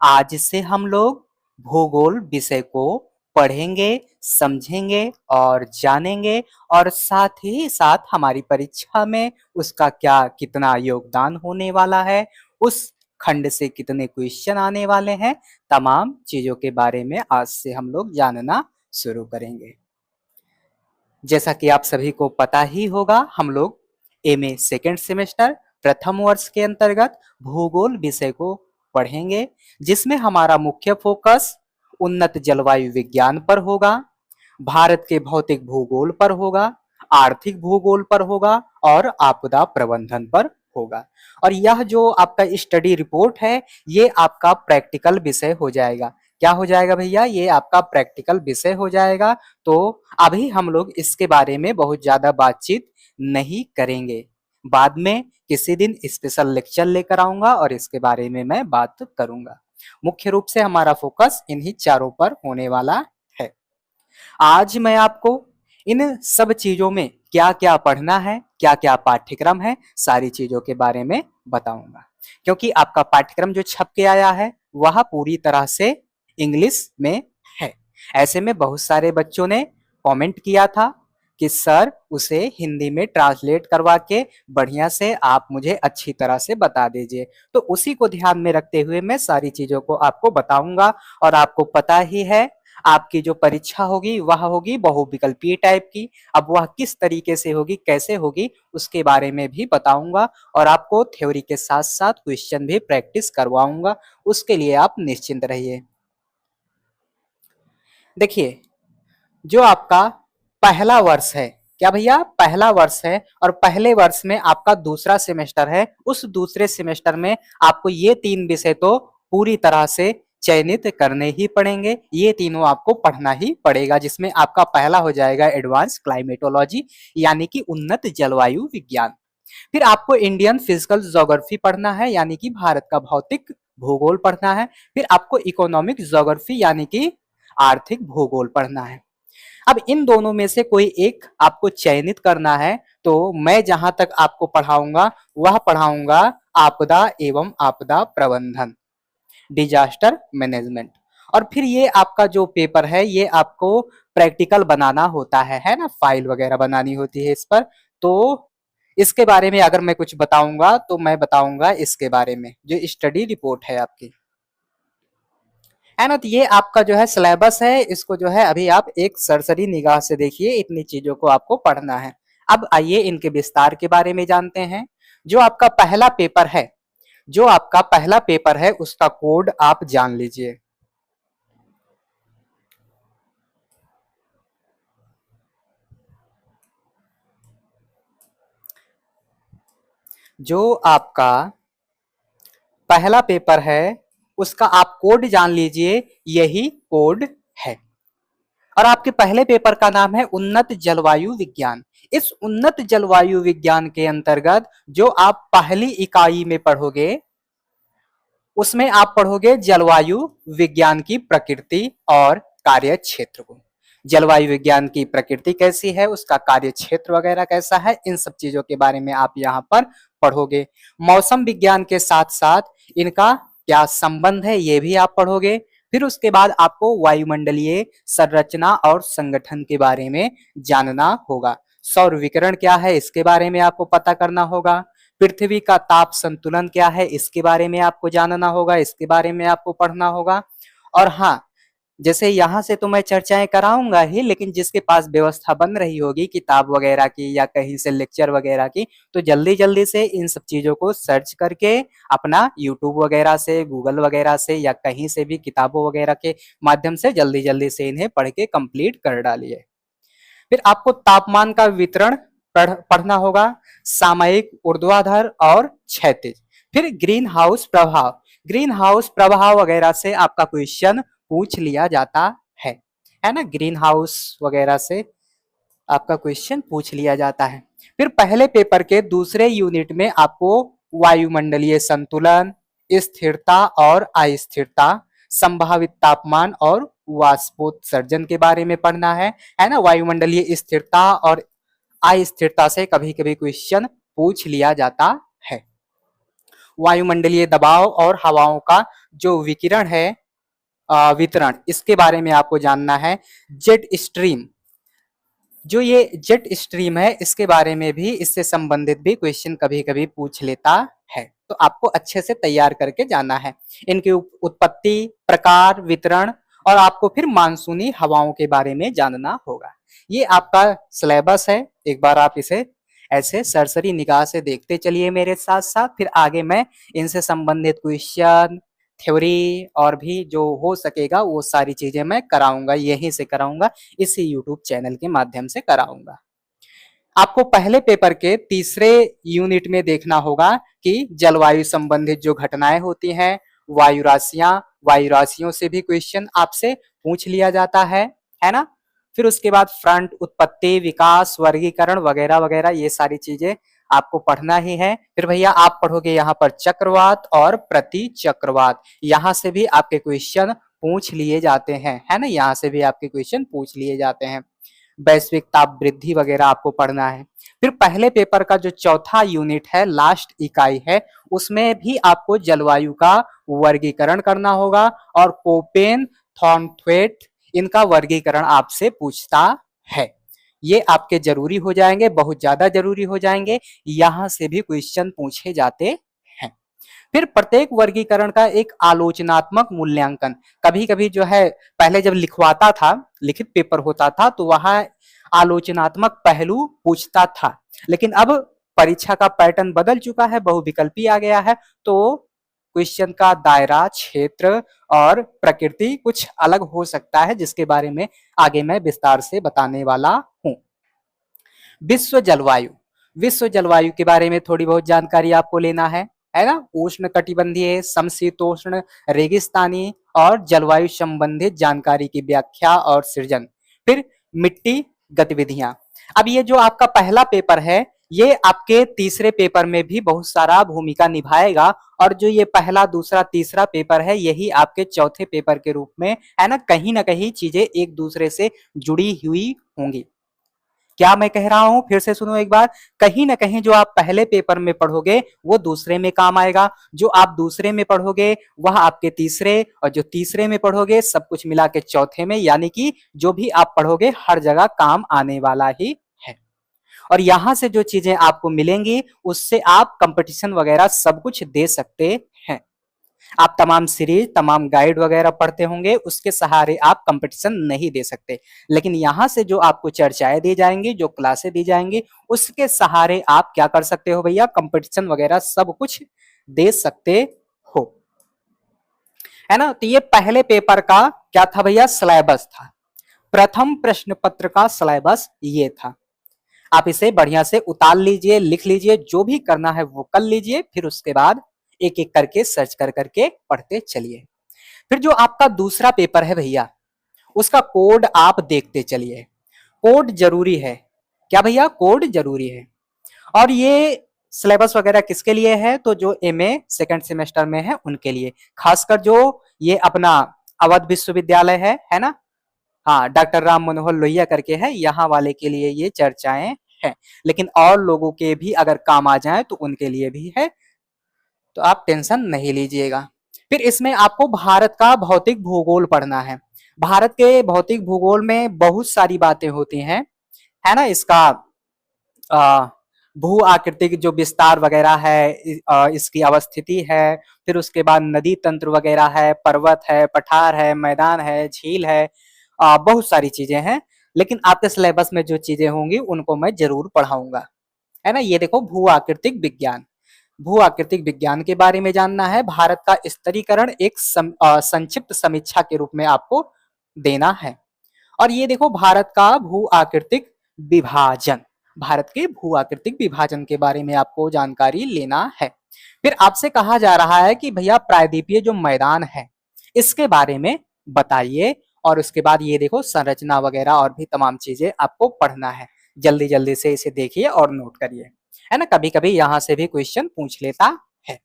आज से हम लोग भूगोल विषय को पढ़ेंगे, समझेंगे और जानेंगे और साथ ही साथ हमारी परीक्षा में उसका क्या कितना योगदान होने वाला है, उस खंड से कितने क्वेश्चन आने वाले हैं, तमाम चीजों के बारे में आज से हम लोग जानना शुरू करेंगे। जैसा कि आप सभी को पता ही होगा, हम लोग एमए सेकेंड सेमेस्टर प्रथम वर्ष के अंतर्गत भूगोल विषय को पढ़ेंगे, जिसमें हमारा मुख्य फोकस उन्नत जलवायु विज्ञान पर होगा, भारत के भौतिक भूगोल पर होगा, आर्थिक भूगोल पर होगा और आपदा प्रबंधन पर होगा। और यह जो आपका स्टडी रिपोर्ट है, ये आपका प्रैक्टिकल विषय हो जाएगा। क्या हो जाएगा भैया? ये आपका प्रैक्टिकल विषय हो जाएगा। तो अभी हम लोग इसके बारे में बहुत ज्यादा बातचीत नहीं करेंगे। बाद में किसी दिन स्पेशल लेक्चर लेकर आऊंगा और इसके बारे में मैं बात करूंगा। मुख्य रूप से हमारा फोकस इन्हीं चारों पर होने वाला है। आज मैं आपको इन सब चीजों में क्या क्या पढ़ना है, क्या क्या पाठ्यक्रम है, सारी चीजों के बारे में बताऊंगा। क्योंकि आपका पाठ्यक्रम जो छप के आया है वह पूरी तरह से इंग्लिश में है। ऐसे में बहुत सारे बच्चों ने कमेंट किया था कि सर उसे हिंदी में ट्रांसलेट करवा के बढ़िया से आप मुझे अच्छी तरह से बता दीजिए। तो उसी को ध्यान में रखते हुए मैं सारी चीजों को आपको बताऊंगा। और आपको पता ही है, आपकी जो परीक्षा होगी वह होगी बहुविकल्पीय टाइप की। अब वह किस तरीके से होगी, कैसे होगी, उसके बारे में भी बताऊंगा और आपको थ्योरी के साथ साथ क्वेश्चन भी प्रैक्टिस करवाऊंगा। उसके लिए आप निश्चिंत रहिए। देखिए, जो आपका पहला वर्ष है, क्या भैया? पहला वर्ष है और पहले वर्ष में आपका दूसरा सेमेस्टर है। उस दूसरे सेमेस्टर में आपको ये तीन विषय तो पूरी तरह से चयनित करने ही पड़ेंगे। ये तीनों आपको पढ़ना ही पड़ेगा, जिसमें आपका पहला हो जाएगा एडवांस क्लाइमेटोलॉजी, यानी कि उन्नत जलवायु विज्ञान। फिर आपको इंडियन फिजिकल ज्योग्राफी पढ़ना है, यानी कि भारत का भौतिक भूगोल पढ़ना है। फिर आपको इकोनॉमिक ज्योग्राफी यानी कि आर्थिक भूगोल पढ़ना है। अब इन दोनों में से कोई एक आपको चयनित करना है। तो मैं जहां तक आपको पढ़ाऊंगा वह पढ़ाऊंगा आपदा एवं आपदा प्रबंधन, डिजास्टर मैनेजमेंट। और फिर ये आपका जो पेपर है ये आपको प्रैक्टिकल बनाना होता है ना, फाइल वगैरह बनानी होती है इस पर। तो इसके बारे में अगर मैं कुछ बताऊंगा तो मैं बताऊंगा इसके बारे में, जो स्टडी रिपोर्ट है आपकी, है ना। तो ये आपका जो है सिलेबस है, इसको जो है अभी आप एक सरसरी निगाह से देखिए। इतनी चीजों को आपको पढ़ना है। अब आइए इनके विस्तार के बारे में जानते हैं। जो आपका पहला पेपर है, जो आपका पहला पेपर है उसका कोड आप जान लीजिए। जो आपका पहला पेपर है उसका आप कोड जान लीजिए, यही कोड है। और आपके पहले पेपर का नाम है उन्नत जलवायु विज्ञान। इस उन्नत जलवायु विज्ञान के अंतर्गत जो आप पहली इकाई में पढ़ोगे, उसमें आप पढ़ोगे जलवायु विज्ञान की प्रकृति और कार्य क्षेत्र को। जलवायु विज्ञान की प्रकृति कैसी है, उसका कार्य क्षेत्र वगैरह कैसा है, इन सब चीजों के बारे में आप यहाँ पर पढ़ोगे। मौसम विज्ञान के साथ साथ इनका क्या संबंध है ये भी आप पढ़ोगे। फिर उसके बाद आपको वायुमंडलीय संरचना और संगठन के बारे में जानना होगा। सौर विकिरण क्या है इसके बारे में आपको पता करना होगा। पृथ्वी का ताप संतुलन क्या है इसके बारे में आपको जानना होगा, इसके बारे में आपको पढ़ना होगा। और हाँ, जैसे यहाँ से तो मैं चर्चाएं कराऊंगा ही, लेकिन जिसके पास व्यवस्था बन रही होगी किताब वगैरह की या कहीं से लेक्चर वगैरह की, तो जल्दी जल्दी से इन सब चीजों को सर्च करके अपना यूट्यूब वगैरह से, गूगल वगैरह से या कहीं से भी किताबों वगैरह के माध्यम से जल्दी जल्दी से इन्हें पढ़ के कंप्लीट कर डालिए। फिर आपको तापमान का वितरण पढ़ना होगा, सामयिक, ऊर्ध्वाधर और क्षैतिज। फिर ग्रीन हाउस प्रभाव, ग्रीन हाउस प्रभाव वगैरह से आपका क्वेश्चन पूछ लिया जाता है ना। ग्रीन हाउस वगैरह से आपका क्वेश्चन पूछ लिया जाता है। फिर पहले पेपर के दूसरे यूनिट में आपको वायुमंडलीय संतुलन, स्थिरता और अस्थिरता, संभावित तापमान और वाष्पोत्सर्जन के बारे में पढ़ना है ना। वायुमंडलीय स्थिरता और अस्थिरता से कभी कभी क्वेश्चन पूछ लिया जाता है। वायुमंडलीय दबाव और हवाओं का जो विकिरण है, वितरण, इसके बारे में आपको जानना है। जेट स्ट्रीम, जो ये जेट स्ट्रीम है, इसके बारे में भी, इससे संबंधित भी क्वेश्चन कभी कभी पूछ लेता है, तो आपको अच्छे से तैयार करके जाना है। इनकी उत्पत्ति, प्रकार, वितरण, और आपको फिर मानसूनी हवाओं के बारे में जानना होगा। ये आपका सिलेबस है, एक बार आप इसे ऐसे सरसरी निगाह से देखते चलिए मेरे साथ साथ, फिर आगे मैं इनसे संबंधित क्वेश्चन, थ्योरी और भी जो हो सकेगा वो सारी चीजें मैं कराऊंगा, यहीं से कराऊंगा, इसी यूट्यूब चैनल के माध्यम से कराऊंगा। आपको पहले पेपर के तीसरे यूनिट में देखना होगा कि जलवायु संबंधित जो घटनाएं होती हैं, वायु राशियां, वायु राशियों से भी क्वेश्चन आपसे पूछ लिया जाता है ना। फिर उसके बाद फ्रंट, उत्पत्ति, विकास, वर्गीकरण वगैरह वगैरह, ये सारी चीजें आपको पढ़ना ही है। फिर भैया आप पढ़ोगे यहाँ पर चक्रवात और प्रति चक्रवात, यहाँ से भी आपके क्वेश्चन पूछ लिए जाते हैं, है ना, यहाँ से भी आपके क्वेश्चन पूछ लिए जाते हैं। वैश्विक ताप वृद्धि वगैरह आपको पढ़ना है। फिर पहले पेपर का जो चौथा यूनिट है, लास्ट इकाई है, उसमें भी आपको जलवायु का वर्गीकरण करना होगा, और कोपेन, थॉर्नथ्वेट, इनका वर्गीकरण आपसे पूछता है। ये आपके जरूरी हो जाएंगे, बहुत ज्यादा जरूरी हो जाएंगे, यहां से भी क्वेश्चन पूछे जाते हैं। फिर प्रत्येक वर्गीकरण का एक आलोचनात्मक मूल्यांकन, कभी कभी जो है पहले जब लिखवाता था, लिखित पेपर होता था, तो वहां आलोचनात्मक पहलू पूछता था, लेकिन अब परीक्षा का पैटर्न बदल चुका है, बहुविकल्पी आ गया है, तो क्वेश्चन का दायरा, क्षेत्र और प्रकृति कुछ अलग हो सकता है, जिसके बारे में आगे मैं विस्तार से बताने वाला हूं। विश्व जलवायु, विश्व जलवायु के बारे में थोड़ी बहुत जानकारी आपको लेना है ना। उष्ण कटिबंधीय, समशीतोष्ण, रेगिस्तानी और जलवायु संबंधित जानकारी की व्याख्या और सृजन। फिर मिट्टी गतिविधियां। अब ये जो आपका पहला पेपर है, ये आपके तीसरे पेपर में भी बहुत सारा भूमिका निभाएगा, और जो ये पहला, दूसरा, तीसरा पेपर है, यही आपके चौथे पेपर के रूप में, है ना कहीं चीजें एक दूसरे से जुड़ी हुई होंगी। क्या मैं कह रहा हूं, फिर से सुनो एक बार, कहीं ना कहीं जो आप पहले पेपर में पढ़ोगे वो दूसरे में काम आएगा, जो आप दूसरे में पढ़ोगे वह आपके तीसरे, और जो तीसरे में पढ़ोगे सब कुछ मिला के चौथे में, यानी कि जो भी आप पढ़ोगे हर जगह काम आने वाला ही है। और यहां से जो चीजें आपको मिलेंगी उससे आप कंपटीशन वगैरह सब कुछ दे सकते हैं। आप तमाम सीरीज, तमाम गाइड वगैरह पढ़ते होंगे, उसके सहारे आप कंपटीशन नहीं दे सकते, लेकिन यहां से जो आपको चर्चाएं दी जाएंगी, जो क्लासें दी जाएंगी, उसके सहारे आप क्या कर सकते हो भैया, कंपटीशन वगैरह सब कुछ दे सकते हो, है ना। तो ये पहले पेपर का क्या था भैया, सिलेबस था। प्रथम प्रश्न पत्र का सिलेबस ये था। आप इसे बढ़िया से उतार लीजिए, लिख लीजिए, जो भी करना है वो कर लीजिए, फिर उसके बाद एक एक करके सर्च कर करके पढ़ते चलिए। फिर जो आपका दूसरा पेपर है भैया, उसका कोड आप देखते चलिए। कोड जरूरी है, क्या भैया, कोड जरूरी है। और ये सिलेबस वगैरह किसके लिए है, तो जो एमए सेकंड सेमेस्टर में है उनके लिए, खासकर जो ये अपना अवध विश्वविद्यालय है ना, हाँ, डॉक्टर राम मनोहर लोहिया करके है, यहाँ वाले के लिए ये चर्चाएं हैं, लेकिन और लोगों के भी अगर काम आ जाए तो उनके लिए भी है, तो आप टेंशन नहीं लीजिएगा। फिर इसमें आपको भारत का भौतिक भूगोल पढ़ना है। भारत के भौतिक भूगोल में बहुत सारी बातें होती हैं, है ना। इसका भू आकृतिक जो विस्तार वगैरह है, इसकी अवस्थिति है, फिर उसके बाद नदी तंत्र वगैरह है, पर्वत है, पठार है, मैदान है, झील है, बहुत सारी चीजें हैं, लेकिन आपके सिलेबस में जो चीजें होंगी उनको मैं जरूर पढ़ाऊंगा, है ना। ये देखो, भू आकृतिक विज्ञान, भू आकृतिक विज्ञान के बारे में जानना है। भारत का स्तरीकरण एक संक्षिप्त समीक्षा के रूप में आपको देना है। और ये देखो, भारत का भू आकृतिक विभाजन, भारत के भू आकृतिक विभाजन के बारे में आपको जानकारी लेना है। फिर आपसे कहा जा रहा है कि भैया प्रायद्वीपीय जो मैदान है इसके बारे में बताइए, और उसके बाद ये देखो संरचना वगैरह और भी तमाम चीजें आपको पढ़ना है। जल्दी जल्दी से इसे देखिए और नोट करिए, है ना, कभी कभी यहां से भी क्वेश्चन पूछ लेता है।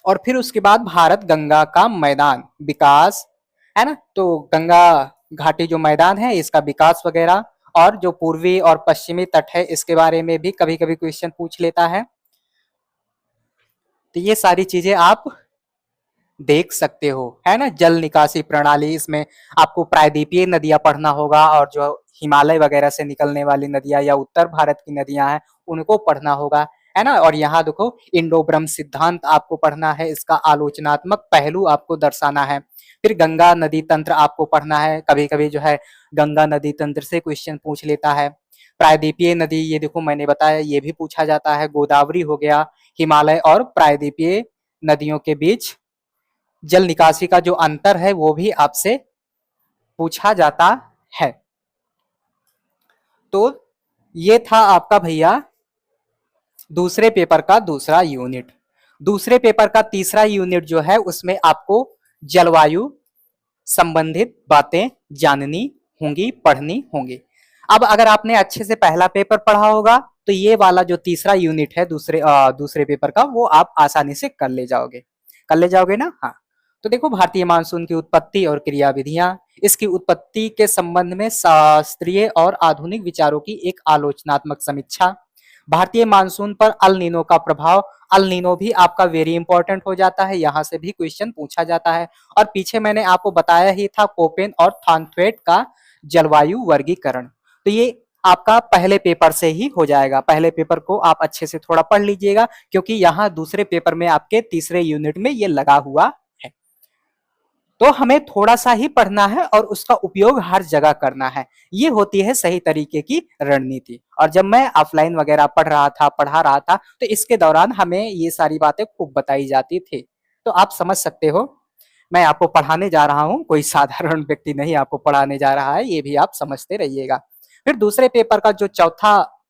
और फिर उसके बाद भारत गंगा का मैदान विकास, है ना, तो गंगा घाटी जो मैदान है इसका विकास वगैरह, और जो पूर्वी और पश्चिमी तट है इसके बारे में भी कभी कभी क्वेश्चन पूछ लेता है। तो ये सारी चीजें आप देख सकते हो, है ना। जल निकासी प्रणाली, इसमें आपको प्रायद्वीपीय नदियां पढ़ना होगा, और जो हिमालय वगैरह से निकलने वाली नदियां या उत्तर भारत की नदियां हैं उनको पढ़ना होगा, है ना। और यहाँ देखो इंडो ब्रह्म सिद्धांत आपको पढ़ना है, इसका आलोचनात्मक पहलू आपको दर्शाना है। फिर गंगा नदी तंत्र आपको पढ़ना है, कभी कभी जो है गंगा नदी तंत्र से क्वेश्चन पूछ लेता है। प्रायद्वीपीय नदी, ये देखो मैंने बताया, ये भी पूछा जाता है। गोदावरी हो गया, हिमालय और प्रायद्वीपीय नदियों के बीच जल निकासी का जो अंतर है वो भी आपसे पूछा जाता है। तो ये था आपका भैया दूसरे पेपर का दूसरा यूनिट। दूसरे पेपर का तीसरा यूनिट जो है उसमें आपको जलवायु संबंधित बातें जाननी होंगी, पढ़नी होंगी। अब अगर आपने अच्छे से पहला पेपर पढ़ा होगा तो ये वाला जो तीसरा यूनिट है दूसरे पेपर का, वो आप आसानी से कर ले जाओगे ना। हाँ, तो देखो भारतीय मानसून की उत्पत्ति और क्रिया विधियां, इसकी उत्पत्ति के संबंध में शास्त्रीय और आधुनिक विचारों की एक आलोचनात्मक समीक्षा, भारतीय मानसून पर अल नीनो का प्रभाव। अल नीनो भी आपका वेरी इंपॉर्टेंट हो जाता है, यहां से भी क्वेश्चन पूछा जाता है। और पीछे मैंने आपको बताया ही था कोपेन और थानथ्वेट का जलवायु वर्गीकरण। तो ये आपका पहले पेपर से ही हो जाएगा। पहले पेपर को आप अच्छे से थोड़ा पढ़ लीजिएगा, क्योंकि यहाँ दूसरे पेपर में आपके तीसरे यूनिट में ये लगा हुआ है। तो हमें थोड़ा सा ही पढ़ना है और उसका उपयोग हर जगह करना है। ये होती है सही तरीके की रणनीति। और जब मैं ऑफलाइन वगैरह पढ़ा रहा था तो इसके दौरान हमें ये सारी बातें खूब बताई जाती थी। तो आप समझ सकते हो, मैं आपको पढ़ाने जा रहा हूँ, कोई साधारण व्यक्ति नहीं आपको पढ़ाने जा रहा है, ये भी आप समझते रहिएगा। फिर दूसरे पेपर का जो चौथा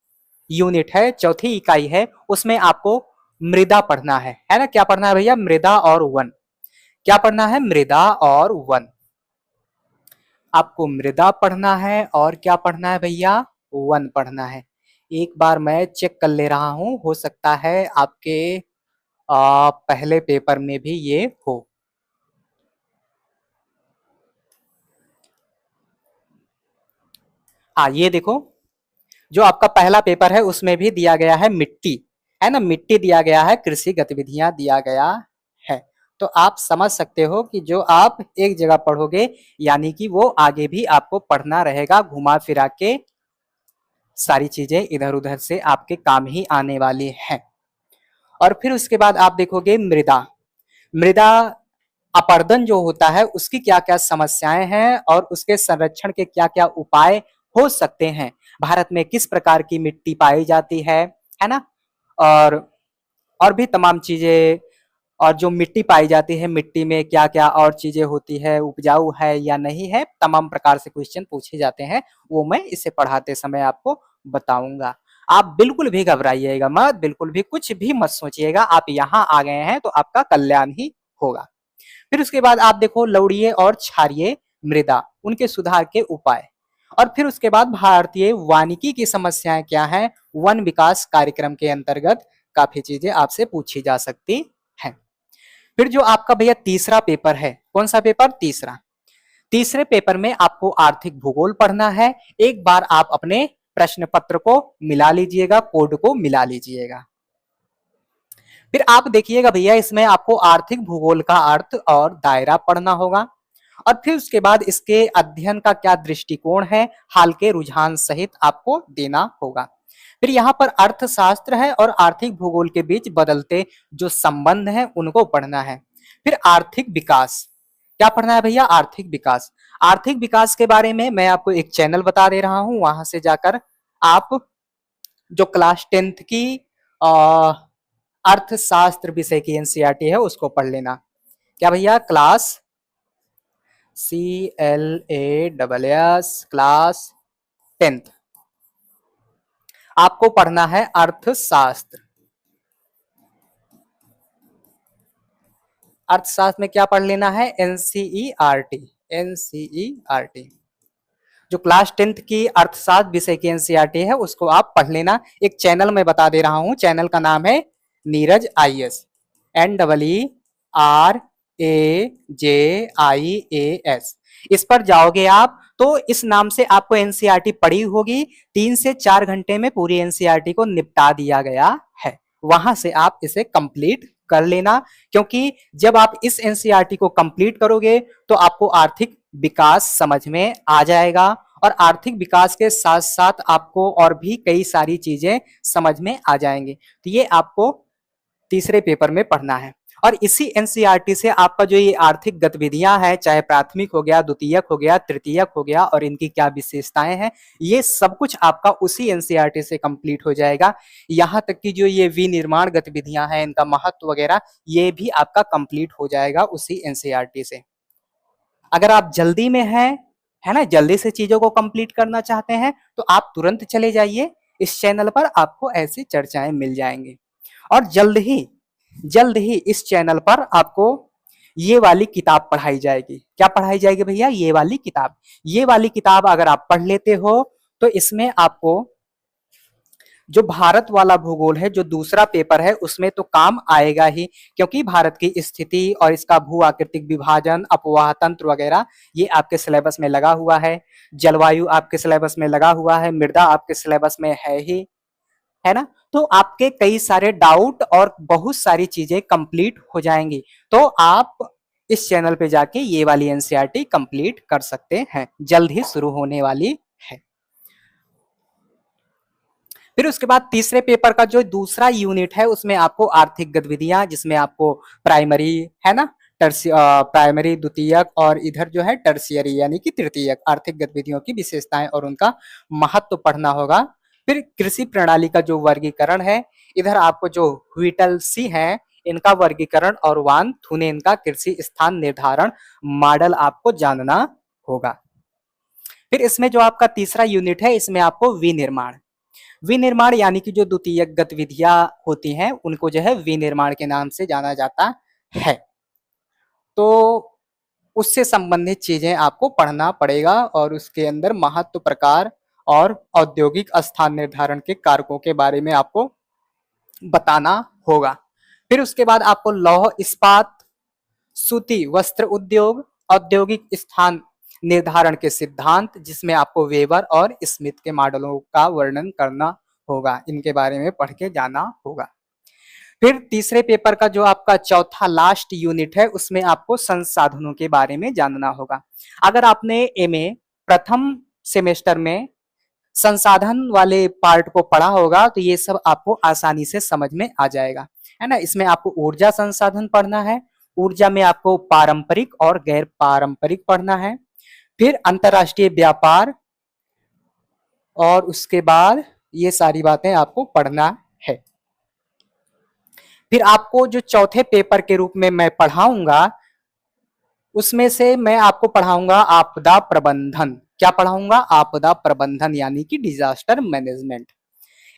यूनिट है, चौथी इकाई है, उसमें आपको मृदा पढ़ना है ना। क्या पढ़ना है भैया? मृदा और वन। क्या पढ़ना है? मृदा और वन। आपको मृदा पढ़ना है और क्या पढ़ना है भैया? वन पढ़ना है। एक बार मैं चेक कर ले रहा हूं, हो सकता है आपके पहले पेपर में भी ये हो। ये देखो, जो आपका पहला पेपर है उसमें भी दिया गया है मिट्टी, है ना। मिट्टी दिया गया है, कृषि गतिविधियां दिया गया है। तो आप समझ सकते हो कि जो आप एक जगह पढ़ोगे, यानी कि वो आगे भी आपको पढ़ना रहेगा, घुमा फिरा के सारी चीजें इधर उधर से आपके काम ही आने वाली हैं। और फिर उसके बाद आप देखोगे मृदा। मृदा अपरदन जो होता है उसकी क्या क्या समस्याएं हैं और उसके संरक्षण के क्या क्या उपाय हो सकते हैं। भारत में किस प्रकार की मिट्टी पाई जाती है ना। और भी तमाम चीजें, और जो मिट्टी पाई जाती है, मिट्टी में क्या क्या और चीजें होती है, उपजाऊ है या नहीं है, तमाम प्रकार से क्वेश्चन पूछे जाते हैं। वो मैं इसे पढ़ाते समय आपको बताऊंगा। आप बिल्कुल भी घबराइएगा मत, बिल्कुल भी कुछ भी मत सोचिएगा। आप यहाँ आ गए हैं तो आपका कल्याण ही होगा। फिर उसके बाद आप देखो लवणीय और क्षारीय मृदा, उनके सुधार के उपाय। और फिर उसके बाद भारतीय वानिकी की समस्याएं क्या हैं, वन विकास कार्यक्रम के अंतर्गत काफी चीजें आपसे पूछी जा सकती हैं। फिर जो आपका भैया तीसरा पेपर है, कौन सा पेपर? तीसरा। तीसरे पेपर में आपको आर्थिक भूगोल पढ़ना है। एक बार आप अपने प्रश्न पत्र को मिला लीजिएगा, कोड को मिला लीजिएगा। फिर आप देखिएगा भैया, इसमें आपको आर्थिक भूगोल का अर्थ और दायरा पढ़ना होगा। और फिर उसके बाद इसके अध्ययन का क्या दृष्टिकोण है, हाल के रुझान सहित आपको देना होगा। फिर यहाँ पर अर्थशास्त्र है और आर्थिक भूगोल के बीच बदलते जो संबंध हैं उनको पढ़ना है। फिर आर्थिक विकास, क्या पढ़ना है भैया? आर्थिक विकास। आर्थिक विकास के बारे में मैं आपको एक चैनल बता दे रहा हूं, वहां से जाकर आप जो क्लास 10th की अर्थशास्त्र विषय की एनसीईआरटी है उसको पढ़ लेना। क्या भैया? क्लास CLASS क्लास 10th आपको पढ़ना है अर्थशास्त्र। अर्थशास्त्र में क्या पढ़ लेना है? एनसीईआरटी। एनसीईआरटी जो क्लास 10th की अर्थशास्त्र विषय की एनसीईआरटी है उसको आप पढ़ लेना। एक चैनल मैं बता दे रहा हूं, चैनल का नाम है नीरज IAS, NEERAJIAS। इस पर जाओगे आप तो इस नाम से आपको एनसीईआरटी पढ़ी होगी। 3 से 4 घंटे में पूरी एनसीईआरटी को निपटा दिया गया है। वहां से आप इसे कंप्लीट कर लेना, क्योंकि जब आप इस एनसीईआरटी को कंप्लीट करोगे तो आपको आर्थिक विकास समझ में आ जाएगा, और आर्थिक विकास के साथ साथ आपको और भी कई सारी चीजें समझ में आ जाएंगी। तो ये आपको तीसरे पेपर में पढ़ना है। और इसी एनसीईआरटी से आपका जो ये आर्थिक गतिविधियां हैं, चाहे प्राथमिक हो गया, द्वितीयक हो गया, तृतीयक हो गया, और इनकी क्या विशेषताएं हैं, ये सब कुछ आपका उसी एनसीईआरटी से कंप्लीट हो जाएगा। यहाँ तक कि जो ये विनिर्माण गतिविधियां हैं, इनका महत्व वगैरह, ये भी आपका कंप्लीट हो जाएगा उसी एनसीईआरटी से। अगर आप जल्दी में हैं, है ना, जल्दी से चीजों को कंप्लीट करना चाहते हैं, तो आप तुरंत चले जाइए इस चैनल पर, आपको ऐसी चर्चाएं मिल जाएंगी। और जल्द ही इस चैनल पर आपको ये वाली किताब पढ़ाई जाएगी। क्या पढ़ाई जाएगी भैया? ये वाली किताब। ये वाली किताब अगर आप पढ़ लेते हो तो इसमें आपको जो भारत वाला भूगोल है, जो दूसरा पेपर है, उसमें तो काम आएगा ही, क्योंकि भारत की स्थिति और इसका भू आकृतिक विभाजन, अपवाह तंत्र वगैरह, ये आपके सिलेबस में लगा हुआ है। जलवायु आपके सिलेबस में लगा हुआ है, मृदा आपके सिलेबस में है ही, है ना। तो आपके कई सारे डाउट और बहुत सारी चीजें कंप्लीट हो जाएंगी। तो आप इस चैनल पे जाके ये वाली एनसीईआरटी कंप्लीट कर सकते हैं, जल्द ही शुरू होने वाली है। फिर उसके बाद तीसरे पेपर का जो दूसरा यूनिट है, उसमें आपको आर्थिक गतिविधियां, जिसमें आपको प्राइमरी, है ना, प्राइमरी, द्वितीयक, और इधर जो है टर्शियरी यानी कि तृतीयक आर्थिक गतिविधियों की विशेषताएं और उनका महत्व पढ़ना होगा। फिर कृषि प्रणाली का जो वर्गीकरण है, इधर आपको जो व्हिटलसी है, इनका वर्गीकरण, और वान थुनेन का कृषि स्थान निर्धारण मॉडल आपको जानना होगा। फिर इसमें जो आपका तीसरा यूनिट है, इसमें आपको विनिर्माण यानी कि जो द्वितीयक गतिविधियां होती हैं, उनको जो है विनिर्माण के नाम से जाना जाता है। तो उससे संबंधित चीजें आपको पढ़ना पड़ेगा, और उसके अंदर महत्व, प्रकार और औद्योगिक स्थान निर्धारण के कारकों के बारे में आपको बताना होगा। फिर उसके बाद आपको लौह इस्पात, सूती वस्त्र उद्योग, औद्योगिक स्थान निर्धारण के सिद्धांत, जिसमें आपको वेबर और स्मिथ के मॉडलों का वर्णन करना होगा, इनके बारे में पढ़ के जाना होगा। फिर तीसरे पेपर का जो आपका चौथा लास्ट यूनिट है, उसमें आपको संसाधनों के बारे में जानना होगा। अगर आपने एमए प्रथम सेमेस्टर में संसाधन वाले पार्ट को पढ़ा होगा, तो ये सब आपको आसानी से समझ में आ जाएगा, है ना। इसमें आपको ऊर्जा संसाधन पढ़ना है, ऊर्जा में आपको पारंपरिक और गैर पारंपरिक पढ़ना है। फिर अंतरराष्ट्रीय व्यापार, और उसके बाद ये सारी बातें आपको पढ़ना है। फिर आपको जो चौथे पेपर के रूप में मैं पढ़ाऊंगा, उसमें से मैं आपको पढ़ाऊंगा आपदा प्रबंधन। क्या पढ़ाऊंगा? आपदा प्रबंधन यानी कि डिजास्टर मैनेजमेंट।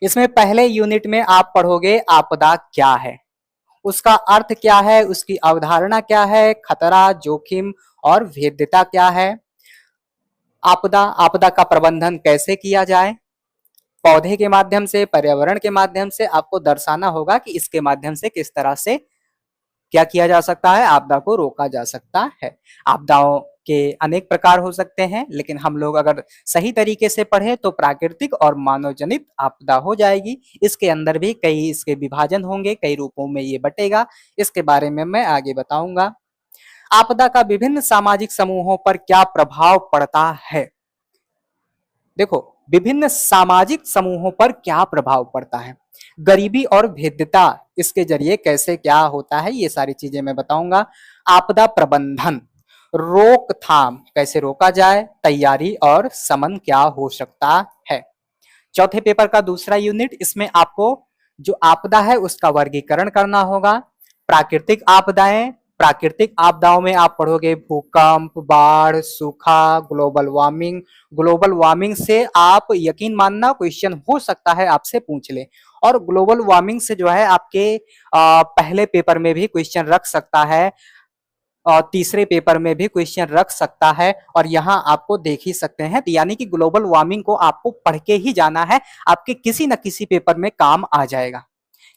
इसमें पहले यूनिट में आप पढ़ोगे आपदा क्या है, उसका अर्थ क्या है, उसकी अवधारणा क्या है, खतरा, जोखिम और भेद्यता क्या है, आपदा का प्रबंधन कैसे किया जाए, पौधे के माध्यम से, पर्यावरण के माध्यम से आपको दर्शाना होगा कि इसके माध्यम से किस तरह से क्या किया जा सकता है, आपदा को रोका जा सकता है। आपदाओं के अनेक प्रकार हो सकते हैं, लेकिन हम लोग अगर सही तरीके से पढ़े तो प्राकृतिक और मानव जनित आपदा हो जाएगी। इसके अंदर भी कई इसके विभाजन होंगे, कई रूपों में ये बटेगा, इसके बारे में मैं आगे बताऊंगा। आपदा का विभिन्न सामाजिक समूहों पर क्या प्रभाव पड़ता है? देखो, विभिन्न सामाजिक समूहों पर क्या प्रभाव पड़ता है, गरीबी और भेद्यता, इसके जरिए कैसे क्या होता है, ये सारी चीजें मैं बताऊंगा। आपदा प्रबंधन, रोकथाम, कैसे रोका जाए, तैयारी और समन क्या हो सकता है। चौथे पेपर का दूसरा यूनिट, इसमें आपको जो आपदा है उसका वर्गीकरण करना होगा। प्राकृतिक आपदाएं, प्राकृतिक आपदाओं में आप पढ़ोगे भूकंप, बाढ़, सूखा, ग्लोबल वार्मिंग। ग्लोबल वार्मिंग से आप यकीन मानना क्वेश्चन हो सकता है आपसे पूछ ले, और ग्लोबल वार्मिंग से जो है आपके पहले पेपर में भी क्वेश्चन रख सकता है, और तीसरे पेपर में भी क्वेश्चन रख सकता है, और यहाँ आपको देख ही सकते हैं। तो यानी कि ग्लोबल वार्मिंग को आपको पढ़ के ही जाना है, आपके किसी न किसी पेपर में काम आ जाएगा।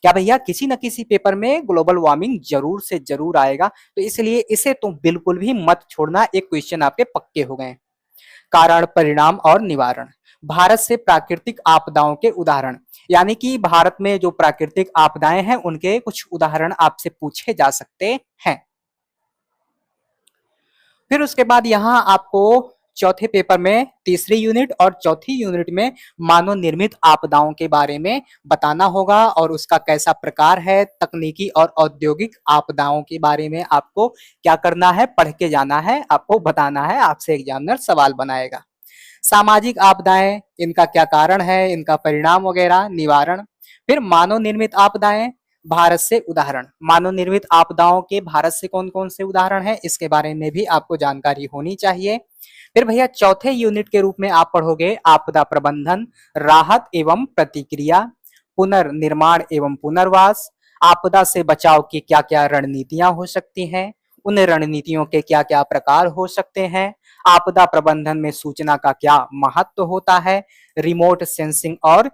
क्या भैया? किसी न किसी पेपर में ग्लोबल वार्मिंग जरूर से जरूर आएगा, तो इसलिए इसे तो बिल्कुल भी मत छोड़ना, एक क्वेश्चन आपके पक्के हो गए। कारण, परिणाम और निवारण, भारत से प्राकृतिक आपदाओं के उदाहरण, यानी कि भारत में जो प्राकृतिक आपदाएं हैं उनके कुछ उदाहरण आपसे पूछे जा सकते हैं। फिर उसके बाद यहाँ आपको चौथे पेपर में तीसरी यूनिट और चौथी यूनिट में मानव निर्मित आपदाओं के बारे में बताना होगा और उसका कैसा प्रकार है। तकनीकी और औद्योगिक आपदाओं के बारे में आपको क्या करना है, पढ़ के जाना है, आपको बताना है, आपसे एग्जामिनर सवाल बनाएगा। सामाजिक आपदाएं, इनका क्या कारण है, इनका परिणाम वगैरह, निवारण। फिर मानव निर्मित आपदाएं, भारत से उदाहरण, मानव निर्मित आपदाओं के भारत से कौन कौन से उदाहरण हैं इसके बारे में भी आपको जानकारी होनी चाहिए। फिर भैया चौथे यूनिट के रूप में आप पढ़ोगे आपदा प्रबंधन, राहत एवं प्रतिक्रिया, पुनर्निर्माण एवं पुनर्वास, आपदा से बचाव की क्या क्या रणनीतियां हो सकती हैं, उन रणनीतियों के क्या क्या प्रकार हो सकते हैं, आपदा प्रबंधन में सूचना का क्या महत्व होता है, रिमोट सेंसिंग और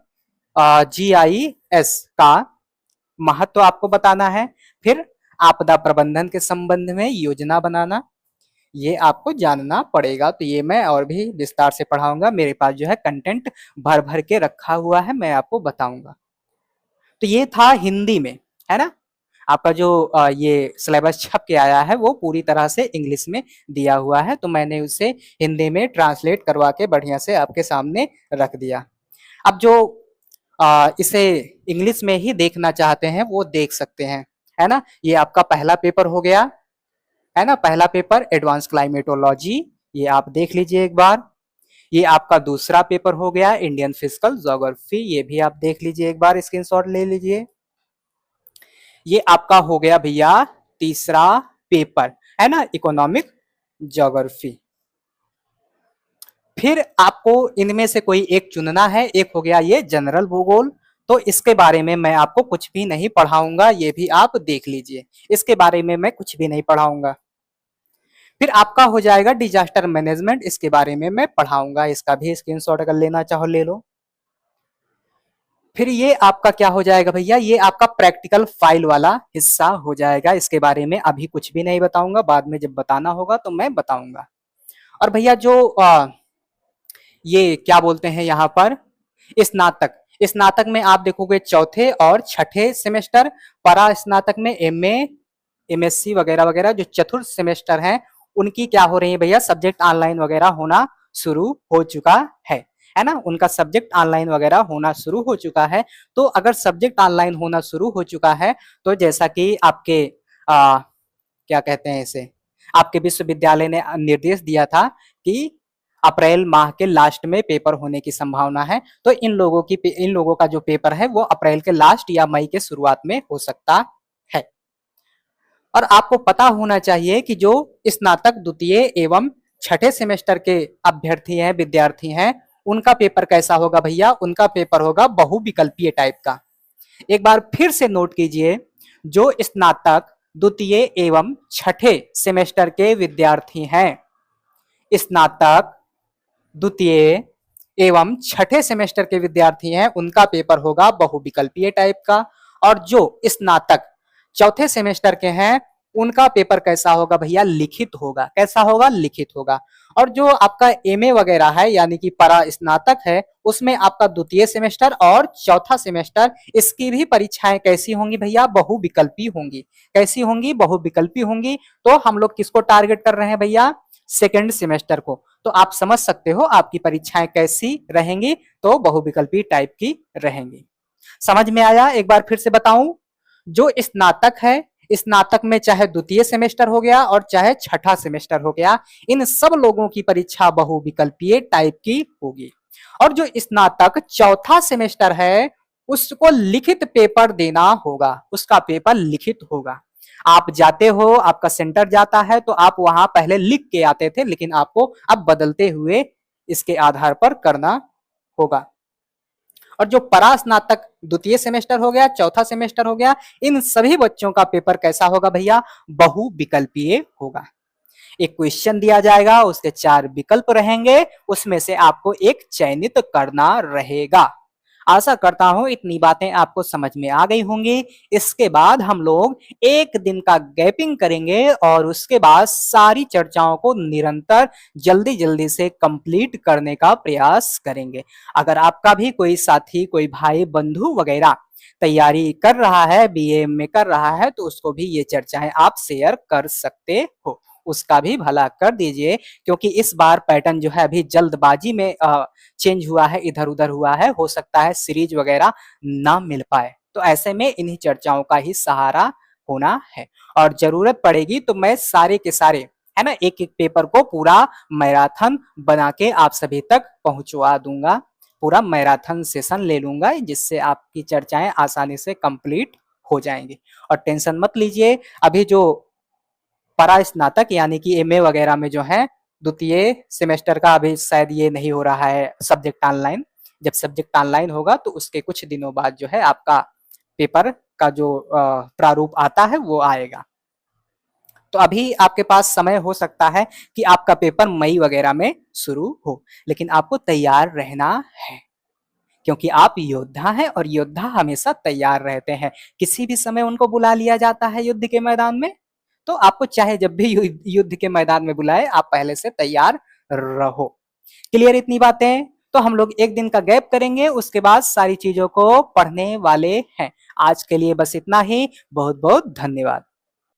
GIS का महत्व आपको बताना है। फिर आपदा प्रबंधन के संबंध में योजना बनाना, ये आपको जानना पड़ेगा। तो ये मैं और भी विस्तार से पढ़ाऊंगा, मेरे पास जो है कंटेंट भर भर के रखा हुआ है, मैं आपको बताऊंगा। तो ये था हिंदी में, है ना। आपका जो ये सिलेबस छप के आया है वो पूरी तरह से इंग्लिश में दिया हुआ है, तो मैंने उसे हिंदी में ट्रांसलेट करवा के बढ़िया से आपके सामने रख दिया। अब जो इसे इंग्लिश में ही देखना चाहते हैं वो देख सकते हैं, है ना। ये आपका पहला पेपर हो गया, है ना, पहला पेपर एडवांस क्लाइमेटोलॉजी, ये आप देख लीजिए एक बार। ये आपका दूसरा पेपर हो गया इंडियन फिजिकल ज्योग्राफी, ये भी आप देख लीजिए एक बार, स्क्रीनशॉट ले लीजिए। ये आपका हो गया भैया तीसरा पेपर, है ना, इकोनॉमिक ज्योग्राफी। फिर आपको इनमें से कोई एक चुनना है, एक हो गया ये जनरल भूगोल, तो इसके बारे में मैं आपको कुछ भी नहीं पढ़ाऊंगा, ये भी आप देख लीजिए, इसके बारे में मैं कुछ भी नहीं पढ़ाऊंगा। फिर आपका हो जाएगा डिजास्टर मैनेजमेंट, इसके बारे में मैं पढ़ाऊंगा, इसका भी स्क्रीनशॉट अगर लेना चाहो ले लो। फिर ये आपका क्या हो जाएगा भैया, ये आपका प्रैक्टिकल फाइल वाला हिस्सा हो जाएगा, इसके बारे में अभी कुछ भी नहीं बताऊंगा, बाद में जब बताना होगा तो मैं बताऊंगा। और भैया जो ये क्या बोलते हैं यहाँ पर स्नातक, स्नातक में आप देखोगे चौथे और छठे सेमेस्टर, परा स्नातक में MA MSc वगैरह वगैरह जो चतुर्थ सेमेस्टर हैं उनकी क्या हो रही है भैया, सब्जेक्ट ऑनलाइन वगैरह होना शुरू हो चुका है ना, उनका सब्जेक्ट ऑनलाइन वगैरह होना शुरू हो चुका है। तो अगर सब्जेक्ट ऑनलाइन होना शुरू हो चुका है तो जैसा कि आपके क्या कहते हैं इसे, आपके विश्वविद्यालय ने निर्देश दिया था कि अप्रैल माह के लास्ट में पेपर होने की संभावना है, तो इन लोगों का जो पेपर है वो अप्रैल के लास्ट या मई के शुरुआत में हो सकता है। और आपको पता होना चाहिए कि जो स्नातक द्वितीय एवं छठे सेमेस्टर के अभ्यर्थी हैं, विद्यार्थी हैं, उनका पेपर कैसा होगा भैया, उनका पेपर होगा बहुविकल्पीय टाइप का। एक बार फिर से नोट कीजिए, जो स्नातक द्वितीय एवं छठे सेमेस्टर के विद्यार्थी हैं, स्नातक द्वितीय एवं छठे सेमेस्टर के विद्यार्थी हैं, उनका पेपर होगा बहुविकल्पीय टाइप का। और जो स्नातक चौथे सेमेस्टर के हैं उनका पेपर कैसा होगा भैया, लिखित होगा। कैसा होगा, लिखित होगा। और जो आपका MA वगैरह है यानी कि परा स्नातक है, उसमें आपका द्वितीय सेमेस्टर और चौथा सेमेस्टर, इसकी भी परीक्षाएं कैसी होंगी भैया, बहुविकल्पी होंगी। कैसी होंगी, बहुविकल्पी होंगी। तो हम लोग किसको टारगेट कर रहे हैं भैया, सेकेंड सेमेस्टर को। तो आप समझ सकते हो आपकी परीक्षाएं कैसी रहेंगी, तो बहुविकल्पी टाइप की रहेंगी। समझ में आया, एक बार फिर से बताऊं, जो स्नातक है, स्नातक में चाहे द्वितीय सेमेस्टर हो गया और चाहे छठा सेमेस्टर हो गया, इन सब लोगों की परीक्षा बहुविकल्पीय टाइप की होगी। और जो स्नातक चौथा सेमेस्टर है उसको लिखित पेपर देना होगा, उसका पेपर लिखित होगा। आप जाते हो, आपका सेंटर जाता है तो आप वहां पहले लिख के आते थे, लेकिन आपको अब बदलते हुए इसके आधार पर करना होगा। और जो परा स्नातक द्वितीय सेमेस्टर हो गया, चौथा सेमेस्टर हो गया, इन सभी बच्चों का पेपर कैसा होगा भैया, बहुविकल्पीय होगा। एक क्वेश्चन दिया जाएगा, उसके 4 विकल्प रहेंगे, उसमें से आपको एक चयनित करना रहेगा। आशा करता हूँ इतनी बातें आपको समझ में आ गई होंगी। इसके बाद हम लोग 1 दिन का गैपिंग करेंगे और उसके बाद सारी चर्चाओं को निरंतर जल्दी-जल्दी से कंप्लीट करने का प्रयास करेंगे। अगर आपका भी कोई साथी, कोई भाई, बंधु वगैरह तैयारी कर रहा है, बीए में कर रहा है, तो उसको भी ये चर्चाएँ आप शेयर कर सकते हो। उसका भी भला कर दीजिए, क्योंकि इस बार पैटर्न जो है अभी जल्दबाजी में चेंज हुआ है, इधर-उधर हुआ है, हो सकता है सीरीज वगैरह ना मिल पाए। तो ऐसे में इन्हीं चर्चाओं का ही सहारा होना है और ज़रूरत पड़ेगी तो मैं सारे के सारे, है ना, एक-एक पेपर को पूरा मैराथन बना के आप सभी तक पहुँचवा दूँगा। पूरा मैराथन सेशन ले लूँगा, जिससे आपकी चर्चाएँ आसानी से कंप्लीट हो जाएँगी। और टेंशन मत लीजिए, अभी जो परास्नातक यानी कि एमए वगैरह में जो है द्वितीय सेमेस्टर का अभी शायद ये नहीं हो रहा है सब्जेक्ट ऑनलाइन। जब सब्जेक्ट ऑनलाइन होगा तो उसके कुछ दिनों बाद जो है आपका पेपर का जो प्रारूप आता है वो आएगा। तो अभी आपके पास समय हो सकता है कि आपका पेपर मई वगैरह में शुरू हो, लेकिन आपको तैयार रहना है, क्योंकि आप योद्धा हैं और योद्धा हमेशा तैयार रहते हैं। किसी भी समय उनको बुला लिया जाता है युद्ध के मैदान में, तो आपको चाहे जब भी युद्ध के मैदान में बुलाए, आप पहले से तैयार रहो। क्लियर इतनी बातें? तो हम लोग 1 दिन का गैप करेंगे, उसके बाद सारी चीज़ों को पढ़ने वाले हैं। आज के लिए बस इतना ही। बहुत-बहुत धन्यवाद।